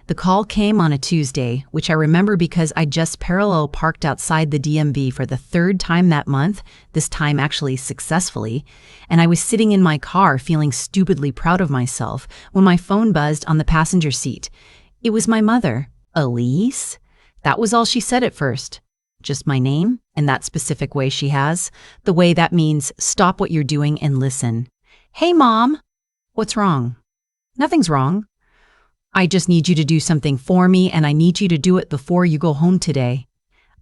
The call came on a Tuesday, which I remember because I just parallel parked outside the DMV for the third time that month, this time actually successfully, and I was sitting in my car feeling stupidly proud of myself when my phone buzzed on the passenger seat. It was my mother. Elise? That was all she said at first. Just my name, and that specific way she has. The way that means stop what you're doing and listen. Hey, Mom. What's wrong? Nothing's wrong. I just need you to do something for me, and I need you to do it before you go home today.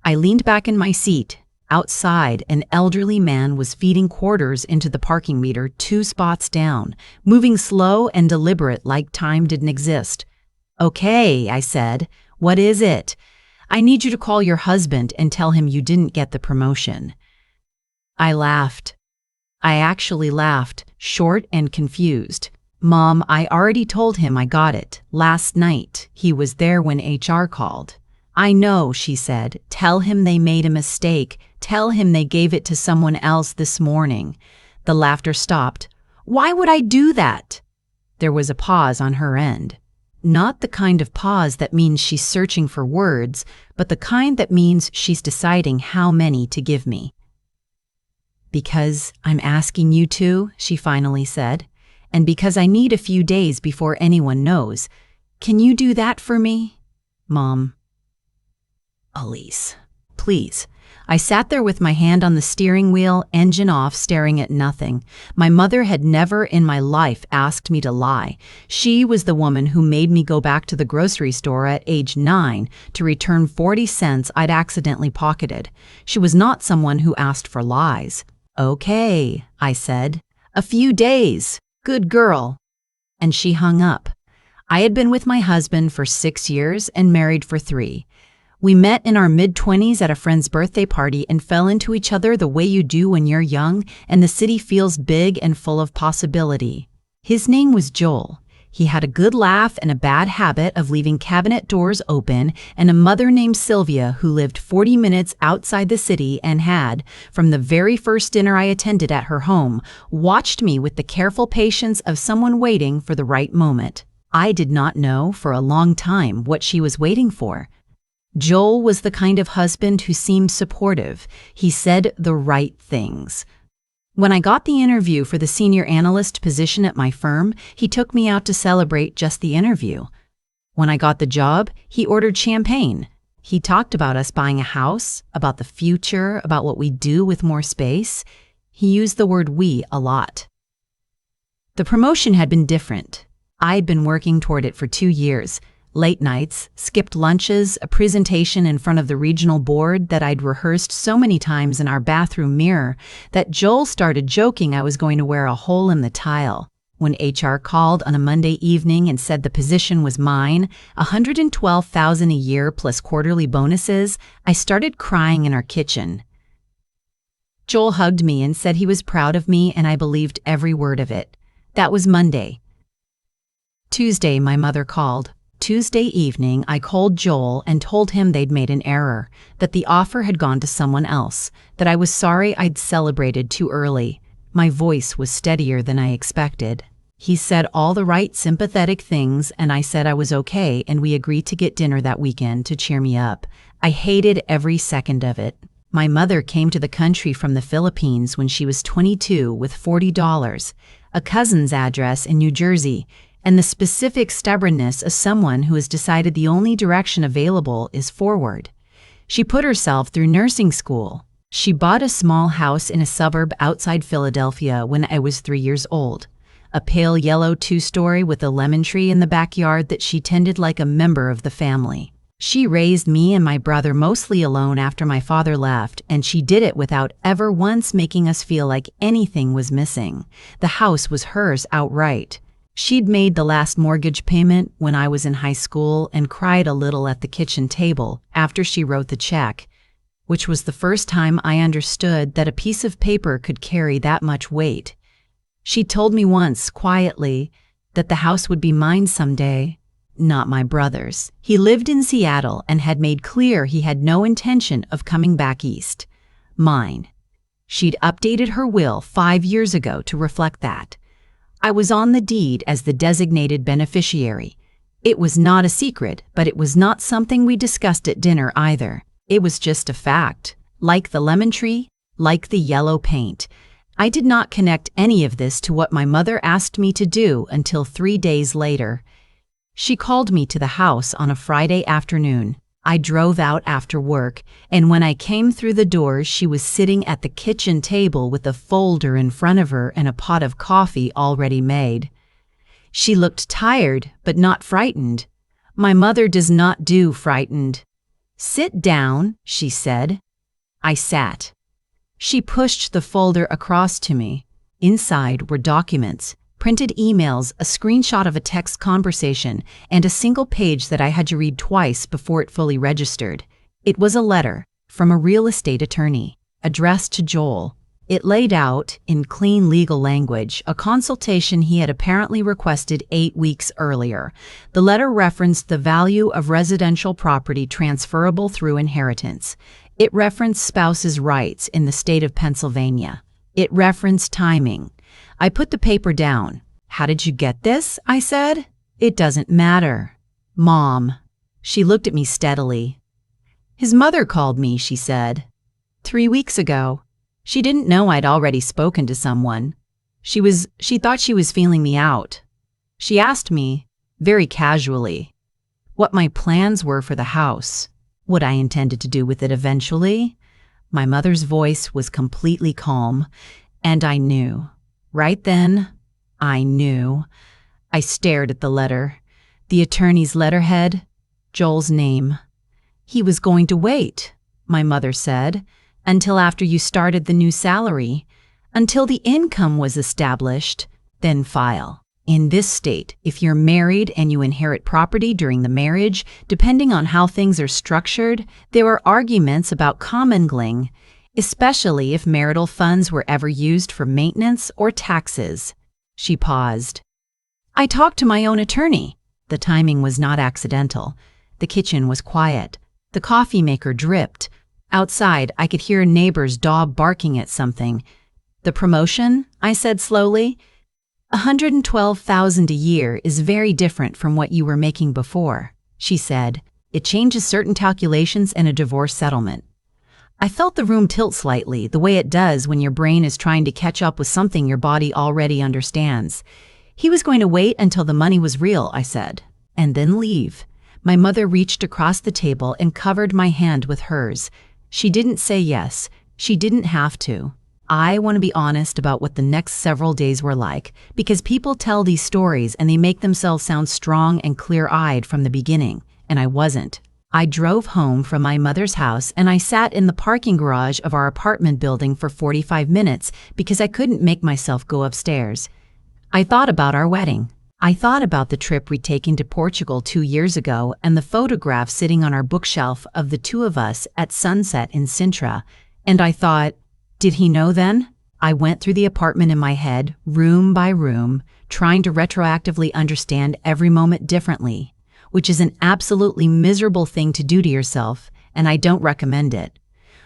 I leaned back in my seat. Outside, an elderly man was feeding quarters into the parking meter 2 spots down, moving slow and deliberate like time didn't exist. Okay, I said. What is it? I need you to call your husband and tell him you didn't get the promotion. I laughed. I actually laughed, short and confused. Mom, I already told him I got it. Last night. He was there when HR called. I know, she said. Tell him they made a mistake. Tell him they gave it to someone else this morning. The laughter stopped. Why would I do that? There was a pause on her end. Not the kind of pause that means she's searching for words, but the kind that means she's deciding how many to give me. Because I'm asking you to, she finally said. And because I need a few days before anyone knows. Can you do that for me? Mom. Elise, please. I sat there with my hand on the steering wheel, engine off, staring at nothing. My mother had never in my life asked me to lie. She was the woman who made me go back to the grocery store at age 9 to return 40 cents I'd accidentally pocketed. She was not someone who asked for lies. Okay, I said. A few days. Good girl. And she hung up. I had been with my husband for 6 years and married for 3. We met in our mid-20s at a friend's birthday party and fell into each other the way you do when you're young and the city feels big and full of possibility. His name was Joel. He had a good laugh and a bad habit of leaving cabinet doors open, and a mother named Sylvia who lived 40 minutes outside the city and had, from the very first dinner I attended at her home, watched me with the careful patience of someone waiting for the right moment. I did not know for a long time what she was waiting for. Joel was the kind of husband who seemed supportive. He said the right things. When I got the interview for the senior analyst position at my firm, he took me out to celebrate just the interview. When I got the job, he ordered champagne. He talked about us buying a house, about the future, about what we'd do with more space. He used the word we a lot. The promotion had been different. I'd been working toward it for 2 years. Late nights, skipped lunches, a presentation in front of the regional board that I'd rehearsed so many times in our bathroom mirror that Joel started joking I was going to wear a hole in the tile. When HR called on a Monday evening and said the position was mine, $112,000 a year plus quarterly bonuses, I started crying in our kitchen. Joel hugged me and said he was proud of me, and I believed every word of it. That was Monday. Tuesday, my mother called. Tuesday evening, I called Joel and told him they'd made an error, that the offer had gone to someone else, that I was sorry I'd celebrated too early. My voice was steadier than I expected. He said all the right sympathetic things, and I said I was okay, and we agreed to get dinner that weekend to cheer me up. I hated every second of it. My mother came to the country from the Philippines when she was 22 with $40, a cousin's address in New Jersey, and the specific stubbornness of someone who has decided the only direction available is forward. She put herself through nursing school. She bought a small house in a suburb outside Philadelphia when I was 3 years old, a pale yellow 2-story with a lemon tree in the backyard that she tended like a member of the family. She raised me and my brother mostly alone after my father left, and she did it without ever once making us feel like anything was missing. The house was hers outright. She'd made the last mortgage payment when I was in high school and cried a little at the kitchen table after she wrote the check, which was the first time I understood that a piece of paper could carry that much weight. She told me once, quietly, that the house would be mine someday, not my brother's. He lived in Seattle and had made clear he had no intention of coming back east. Mine. She'd updated her will 5 years ago to reflect that. I was on the deed as the designated beneficiary. It was not a secret, but it was not something we discussed at dinner either. It was just a fact. Like the lemon tree, like the yellow paint. I did not connect any of this to what my mother asked me to do until 3 days later. She called me to the house on a Friday afternoon. I drove out after work, and when I came through the door, she was sitting at the kitchen table with a folder in front of her and a pot of coffee already made. She looked tired, but not frightened. My mother does not do frightened. "Sit down," she said. I sat. She pushed the folder across to me. Inside were documents, printed emails, a screenshot of a text conversation, and a single page that I had to read twice before it fully registered. It was a letter from a real estate attorney, addressed to Joel. It laid out, in clean legal language, a consultation he had apparently requested 8 weeks earlier. The letter referenced the value of residential property transferable through inheritance. It referenced spouses' rights in the state of Pennsylvania. It referenced timing. I put the paper down. "How did you get this?" I said. "It doesn't matter." "Mom." She looked at me steadily. "His mother called me," she said. 3 weeks ago. She didn't know I'd already spoken to someone. She thought she was feeling me out. She asked me, very casually, what my plans were for the house, what I intended to do with it eventually. My mother's voice was completely calm, and I knew. Right then, I knew. I stared at the letter. The attorney's letterhead, Joel's name. "He was going to wait," my mother said, "until after you started the new salary, until the income was established, then file. In this state, if you're married and you inherit property during the marriage, depending on how things are structured, there are arguments about commingling, especially if marital funds were ever used for maintenance or taxes." She paused. I talked to my own attorney. The timing was not accidental. The kitchen was quiet. The coffee maker dripped. Outside, I could hear a neighbor's dog barking at something. "The promotion," I said slowly, "$112,000 a year is very different from what you were making before," she said. "It changes certain calculations and a divorce settlement." I felt the room tilt slightly, the way it does when your brain is trying to catch up with something your body already understands. "He was going to wait until the money was real," I said, "and then leave." My mother reached across the table and covered my hand with hers. She didn't say yes. She didn't have to. I want to be honest about what the next several days were like, because people tell these stories and they make themselves sound strong and clear-eyed from the beginning, and I wasn't. I drove home from my mother's house and I sat in the parking garage of our apartment building for 45 minutes because I couldn't make myself go upstairs. I thought about our wedding. I thought about the trip we'd taken to Portugal 2 years ago and the photograph sitting on our bookshelf of the two of us at sunset in Sintra, and I thought, did he know then? I went through the apartment in my head, room by room, trying to retroactively understand every moment differently, which is an absolutely miserable thing to do to yourself, and I don't recommend it.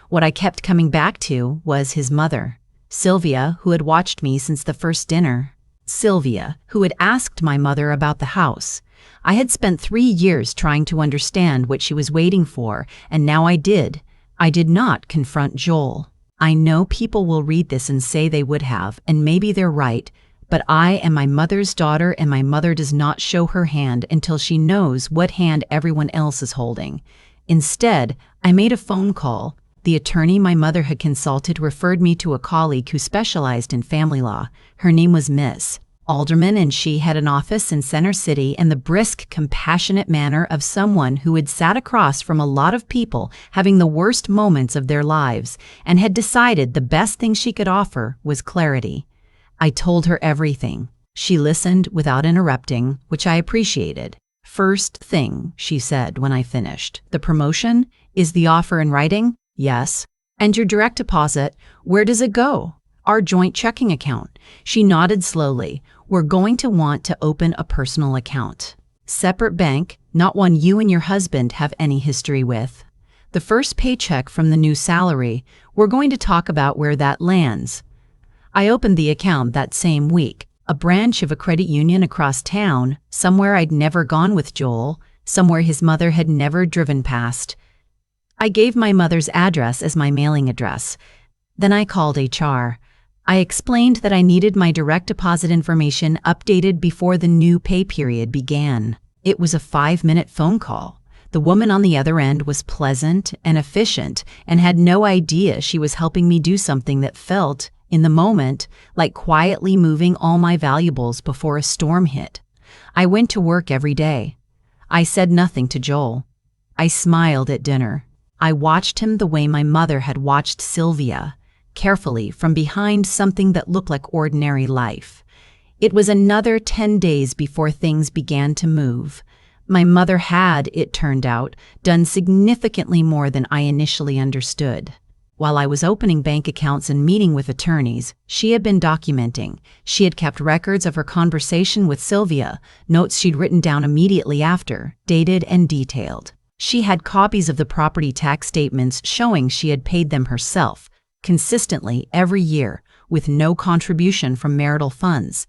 What I kept coming back to was his mother, Sylvia, who had watched me since the first dinner. Sylvia, who had asked my mother about the house. I had spent 3 years trying to understand what she was waiting for, and now I did. I did not confront Joel. I know people will read this and say they would have, and maybe they're right, but I am my mother's daughter, and my mother does not show her hand until she knows what hand everyone else is holding. Instead, I made a phone call. The attorney my mother had consulted referred me to a colleague who specialized in family law. Her name was Miss Alderman, and she had an office in Center City and the brisk, compassionate manner of someone who had sat across from a lot of people having the worst moments of their lives and had decided the best thing she could offer was clarity. I told her everything. She listened without interrupting, which I appreciated. "First thing," she said when I finished, "the promotion? Is the offer in writing?" "Yes." "And your direct deposit, where does it go?" "Our joint checking account." She nodded slowly. "We're going to want to open a personal account. Separate bank, not one you and your husband have any history with. The first paycheck from the new salary, we're going to talk about where that lands." I opened the account that same week. A branch of a credit union across town, somewhere I'd never gone with Joel, somewhere his mother had never driven past. I gave my mother's address as my mailing address. Then I called HR. I explained that I needed my direct deposit information updated before the new pay period began. It was a 5-minute phone call. The woman on the other end was pleasant and efficient and had no idea she was helping me do something that felt, in the moment, like quietly moving all my valuables before a storm hit. I went to work every day. I said nothing to Joel. I smiled at dinner. I watched him the way my mother had watched Sylvia, carefully from behind something that looked like ordinary life. It was another 10 days before things began to move. My mother had, it turned out, done significantly more than I initially understood. While I was opening bank accounts and meeting with attorneys, she had been documenting. She had kept records of her conversation with Sylvia, notes she'd written down immediately after, dated and detailed. She had copies of the property tax statements showing she had paid them herself, consistently every year, with no contribution from marital funds.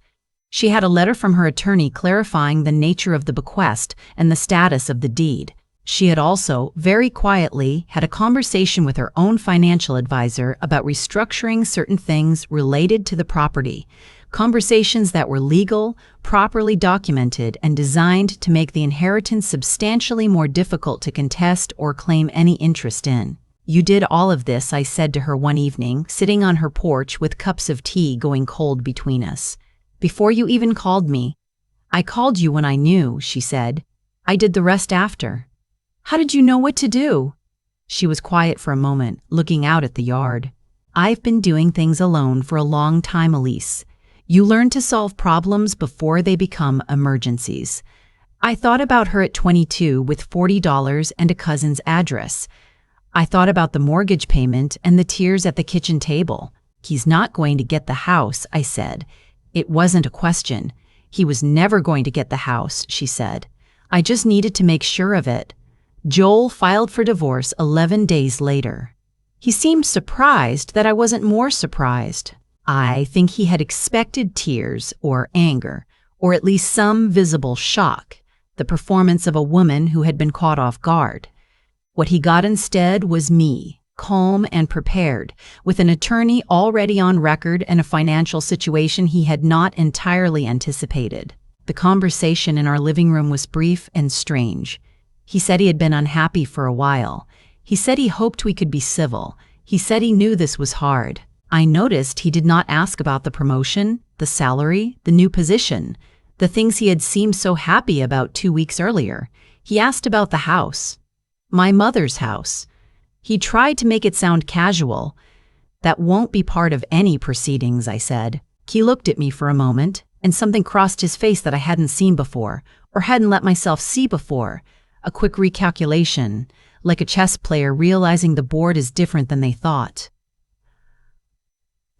She had a letter from her attorney clarifying the nature of the bequest and the status of the deed. She had also, very quietly, had a conversation with her own financial advisor about restructuring certain things related to the property, conversations that were legal, properly documented, and designed to make the inheritance substantially more difficult to contest or claim any interest in. "You did all of this," I said to her one evening, sitting on her porch with cups of tea going cold between us. "Before you even called me." "I called you when I knew," she said. "I did the rest after." "How did you know what to do?" She was quiet for a moment, looking out at the yard. "I've been doing things alone for a long time, Elise. You learn to solve problems before they become emergencies." I thought about her at 22 with $40 and a cousin's address. I thought about the mortgage payment and the tears at the kitchen table. "He's not going to get the house," I said. It wasn't a question. "He was never going to get the house," she said. "I just needed to make sure of it." Joel filed for divorce 11 days later. He seemed surprised that I wasn't more surprised. I think he had expected tears or anger, or at least some visible shock, the performance of a woman who had been caught off guard. What he got instead was me, calm and prepared, with an attorney already on record and a financial situation he had not entirely anticipated. The conversation in our living room was brief and strange. He said he had been unhappy for a while. He said he hoped we could be civil. He said he knew this was hard. I noticed he did not ask about the promotion, the salary, the new position, the things he had seemed so happy about 2 weeks earlier. He asked about the house. My mother's house. He tried to make it sound casual. "That won't be part of any proceedings," I said. He looked at me for a moment, and something crossed his face that I hadn't seen before, or hadn't let myself see before. A quick recalculation, like a chess player realizing the board is different than they thought.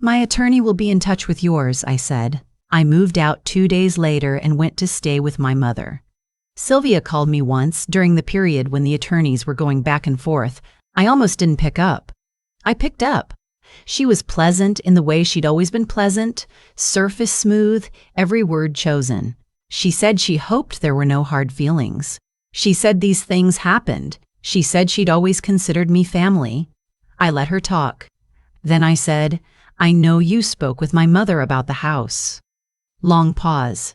"My attorney will be in touch with yours," I said. I moved out 2 days later and went to stay with my mother. Sylvia called me once during the period when the attorneys were going back and forth. I almost didn't pick up. I picked up. She was pleasant in the way she'd always been pleasant, surface smooth, every word chosen. She said she hoped there were no hard feelings. She said these things happened. She said she'd always considered me family. I let her talk. Then I said, "I know you spoke with my mother about the house." Long pause.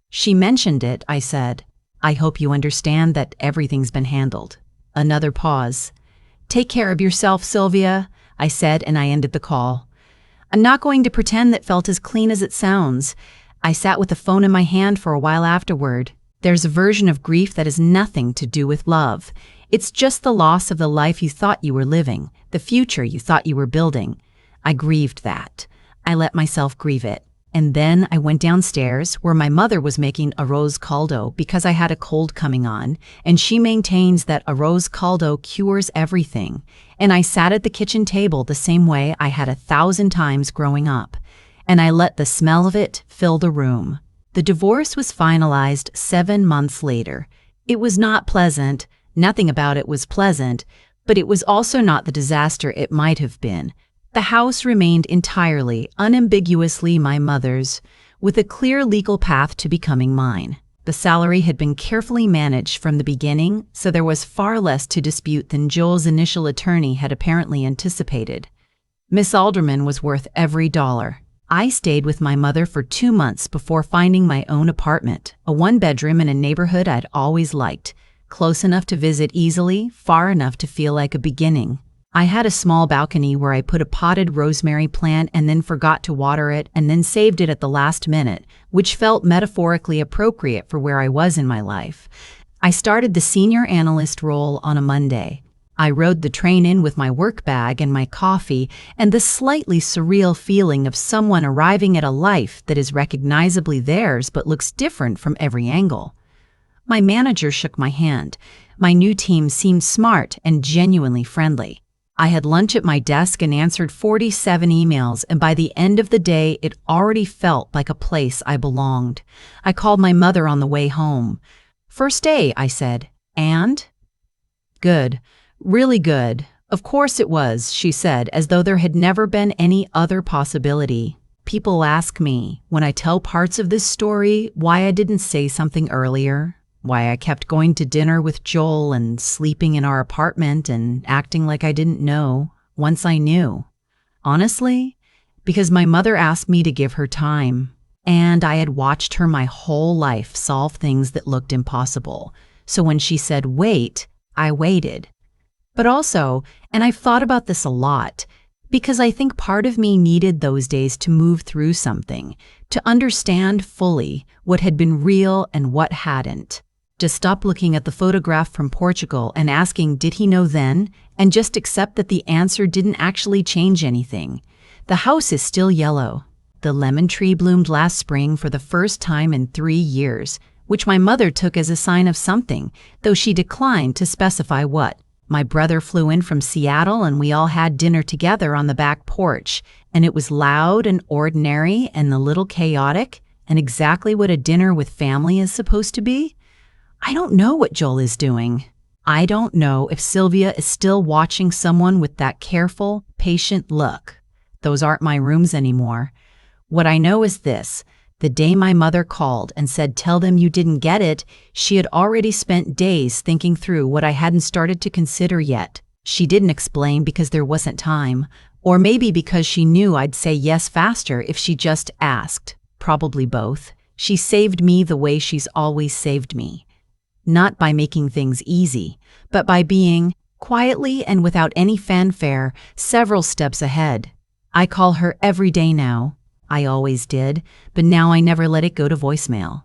"She mentioned it," I said. "I hope you understand that everything's been handled." Another pause. "Take care of yourself, Sylvia," I said, and I ended the call. I'm not going to pretend that felt as clean as it sounds. I sat with the phone in my hand for a while afterward. There's a version of grief that has nothing to do with love. It's just the loss of the life you thought you were living, the future you thought you were building. I grieved that. I let myself grieve it. And then I went downstairs where my mother was making arroz caldo because I had a cold coming on, and she maintains that arroz caldo cures everything. And I sat at the kitchen table the same way I had 1,000 times growing up, and I let the smell of it fill the room. The divorce was finalized 7 months later. It was not pleasant. Nothing about it was pleasant, but it was also not the disaster it might have been. The house remained entirely, unambiguously my mother's. with a clear legal path to becoming mine. The salary had been carefully managed from the beginning, so there was far less to dispute than Joel's initial attorney had apparently anticipated. Miss Alderman was worth every dollar. I stayed with my mother for 2 months before finding my own apartment, a one-bedroom in a neighborhood I'd always liked, close enough to visit easily, far enough to feel like a beginning. I had a small balcony where I put a potted rosemary plant and then forgot to water it and then saved it at the last minute, which felt metaphorically appropriate for where I was in my life. I started the senior analyst role on a Monday. I rode the train in with my work bag and my coffee and the slightly surreal feeling of someone arriving at a life that is recognizably theirs but looks different from every angle. My manager shook my hand. My new team seemed smart and genuinely friendly. I had lunch at my desk and answered 47 emails, and by the end of the day, it already felt like a place I belonged. I called my mother on the way home. "First day," I said. "And?" "Good. Really good." "Of course it was," she said, as though there had never been any other possibility. People ask me, when I tell parts of this story, why I didn't say something earlier. Why I kept going to dinner with Joel and sleeping in our apartment and acting like I didn't know, once I knew. Honestly, because my mother asked me to give her time, and I had watched her my whole life solve things that looked impossible. So when she said wait, I waited. But also, and I've thought about this a lot, because I think part of me needed those days to move through something, to understand fully what had been real and what hadn't. To stop looking at the photograph from Portugal and asking, did he know then? And just accept that the answer didn't actually change anything. The house is still yellow. The lemon tree bloomed last spring for the first time in 3 years, which my mother took as a sign of something, though she declined to specify what. My brother flew in from Seattle and we all had dinner together on the back porch, and it was loud and ordinary and a little chaotic, and exactly what a dinner with family is supposed to be. I don't know what Joel is doing. I don't know if Sylvia is still watching someone with that careful, patient look. Those aren't my rooms anymore. What I know is this. The day my mother called and said, "Tell them you didn't get it," she had already spent days thinking through what I hadn't started to consider yet. She didn't explain because there wasn't time, or maybe because she knew I'd say yes faster if she just asked. Probably both. She saved me the way she's always saved me. Not by making things easy, but by being, quietly and without any fanfare, several steps ahead. I call her every day now. I always did, but now I never let it go to voicemail.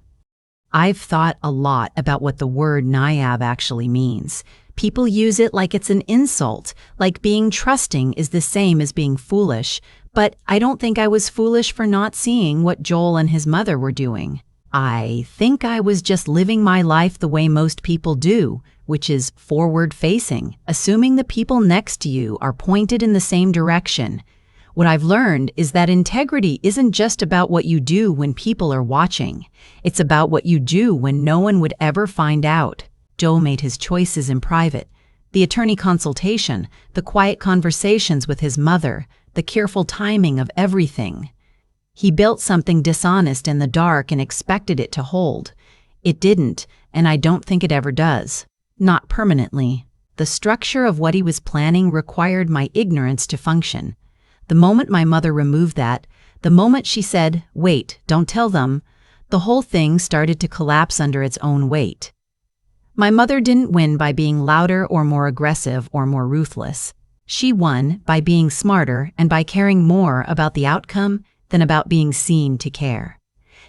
I've thought a lot about what the word naive actually means. People use it like it's an insult, like being trusting is the same as being foolish, but I don't think I was foolish for not seeing what Joel and his mother were doing. I think I was just living my life the way most people do, which is forward-facing, assuming the people next to you are pointed in the same direction. What I've learned is that integrity isn't just about what you do when people are watching. It's about what you do when no one would ever find out. Joel made his choices in private. The attorney consultation, the quiet conversations with his mother, the careful timing of everything. He built something dishonest in the dark and expected it to hold. It didn't, and I don't think it ever does. Not permanently. The structure of what he was planning required my ignorance to function. The moment my mother removed that, the moment she said, "Wait, don't tell them," the whole thing started to collapse under its own weight. My mother didn't win by being louder or more aggressive or more ruthless. She won by being smarter and by caring more about the outcome than about being seen to care.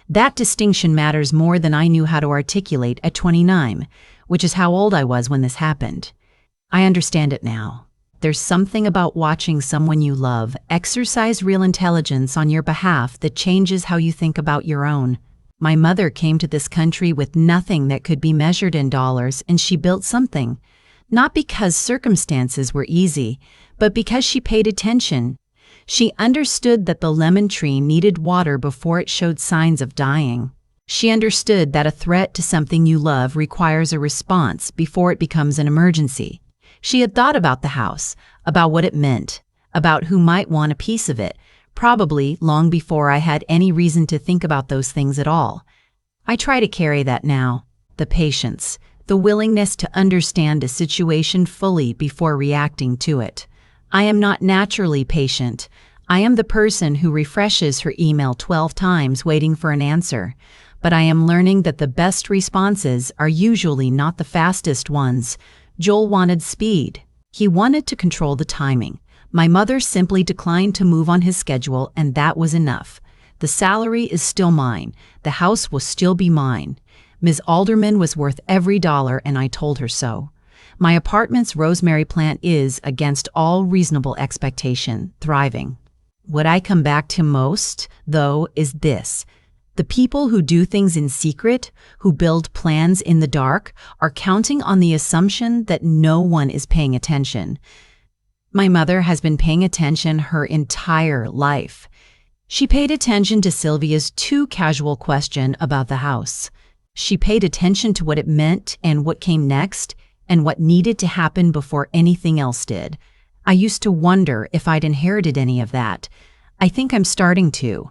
That distinction matters more than I knew how to articulate at 29, which is how old I was when this happened. I understand it now. There's something about watching someone you love exercise real intelligence on your behalf that changes how you think about your own. My mother came to this country with nothing that could be measured in dollars, and she built something. Not because circumstances were easy, but because she paid attention. She understood that the lemon tree needed water before it showed signs of dying. She understood that a threat to something you love requires a response before it becomes an emergency. She had thought about the house, about what it meant, about who might want a piece of it, probably long before I had any reason to think about those things at all. I try to carry that now, the patience, the willingness to understand a situation fully before reacting to it. I am not naturally patient. I am the person who refreshes her email 12 times waiting for an answer. But I am learning that the best responses are usually not the fastest ones. Joel wanted speed. He wanted to control the timing. My mother simply declined to move on his schedule, and that was enough. The salary is still mine. The house will still be mine. Ms. Alderman was worth every dollar, and I told her so. My apartment's rosemary plant is, against all reasonable expectation, thriving. What I come back to most, though, is this. The people who do things in secret, who build plans in the dark, are counting on the assumption that no one is paying attention. My mother has been paying attention her entire life. She paid attention to Sylvia's too casual question about the house. She paid attention to what it meant and what came next and what needed to happen before anything else did. I used to wonder if I'd inherited any of that. I think I'm starting to.